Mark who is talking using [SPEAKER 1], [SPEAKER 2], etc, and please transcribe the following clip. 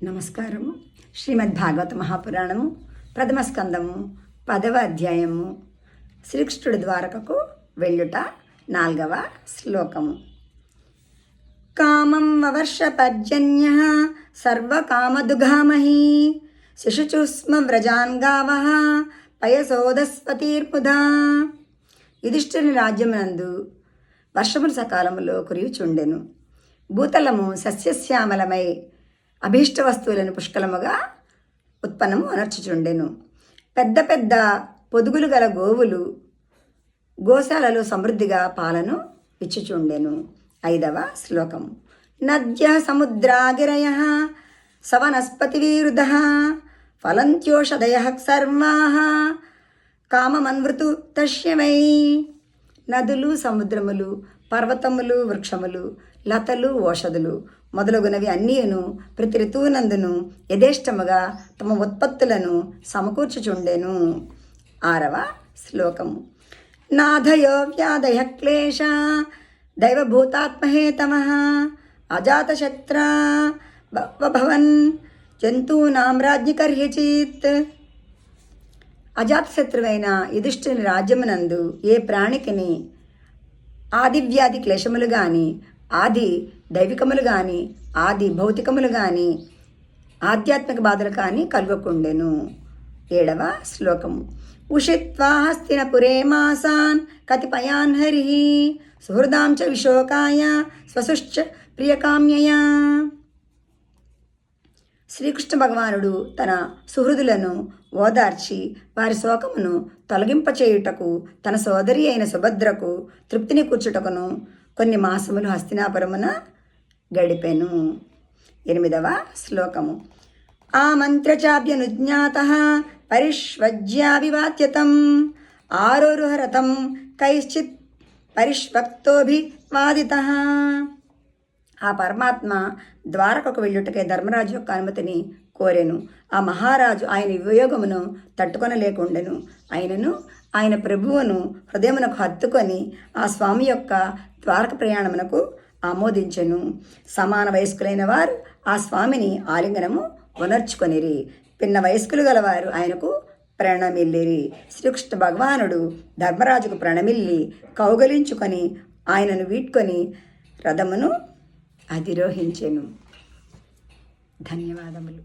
[SPEAKER 1] నమస్కారము. శ్రీమద్భాగవత మహాపురాణము ప్రథమ స్కందము 10వ అధ్యాయము శ్రీకృష్ణుడి ద్వారకకు వెళ్ళుట 4వ శ్లోకము. కామం వవర్ష పర్జన్య సర్వకామదుఘామహి శిశుచుస్మ వ్రజాన్ గావః పయసోదస్పతిర్ముదా. యుధిష్ఠిరుని రాజ్యమునందు వర్షములు సకాలములో కురియుచుండెను. భూతలము సస్యశ్యామలమై అభీష్ట వస్తువులను పుష్కలముగా ఉత్పన్నము అనర్చుచుండెను. పెద్ద పెద్ద పొదుగులు గల గోవులు గోశాలలో సమృద్ధిగా పాలను ఇచ్చుచుండెను. 5వ శ్లోకము. నద్య సముద్రాగిరయ సవనస్పతివిరుధ ఫలంత్యోషధయ సర్వా కామమన్వృతు తస్యవై. నదులు, సముద్రములు, పర్వతములు, వృక్షములు, లతలు, ఓషధులు మొదలగునవి అన్నీను ప్రతి ఋతువునందును యథేష్టముగా తమ ఉత్పత్తులను సమకూర్చుచుండెను. 6వ శ్లోకము. నాథయో వ్యాధయ క్లేశ దైవభూతాత్మహేతమః అజాతశత్రా భవన్ జంతూనాం రాజ్ఞికర్హ్యచిత్. అజాతశత్రువైన యుధిష్ఠిరుని రాజ్యమునందు ఏ ప్రాణికిని ఆదివ్యాధి క్లేశములు గాని, ఆది దైవికములు కానీ, ఆది భౌతికములు కానీ, ఆధ్యాత్మిక బాధలు కానీ కలుగకుండెను. 7వ శ్లోకము. ఉషిత్వా హస్తినపురే మాసాన్ కతిపయాన్ హరి సుహృదాం చ విశోకాయ స్వసుశ్చ ప్రియకామ్యయా. శ్రీకృష్ణ భగవానుడు తన సుహృదులను ఓదార్చి వారి శోకమును తొలగింపచేయుటకు తన సోదరి అయిన సుభద్రకు తృప్తిని కూర్చుటకును కొన్ని మాసములు హస్తినాపురమున గడిపెను. 8వ శ్లోకము. ఆమంత్రచాభ్యనుజ్ఞాతః పరిష్వజ్యాభివాద్యతం ఆరోరుహ రథం కైశ్చిత్ పరిష్వక్తోభివాదితః. ఆ పరమాత్మ ద్వారకకు వెళ్ళుటకై ధర్మరాజు యొక్క అనుమతిని కోరెను. ఆ మహారాజు ఆయన వియోగమును తట్టుకొనలేకుండెను. ఆయనను ఆయన ప్రభువును హృదయమునకు హత్తుకొని ఆ స్వామి యొక్క ద్వారక ప్రయాణమునకు ఆమోదించెను. సమాన వయస్కులైన వారు ఆ స్వామిని ఆలింగనము వనర్చుకొనిరి. పిన్న వయస్కులు గలవారు ఆయనకు ప్రణమిల్లిరి. శ్రీకృష్ణ భగవానుడు ధర్మరాజుకు ప్రణమిల్లి కౌగలించుకొని ఆయనను వీడ్కొని రథమును అధిరోహించెను. ధన్యవాదములు.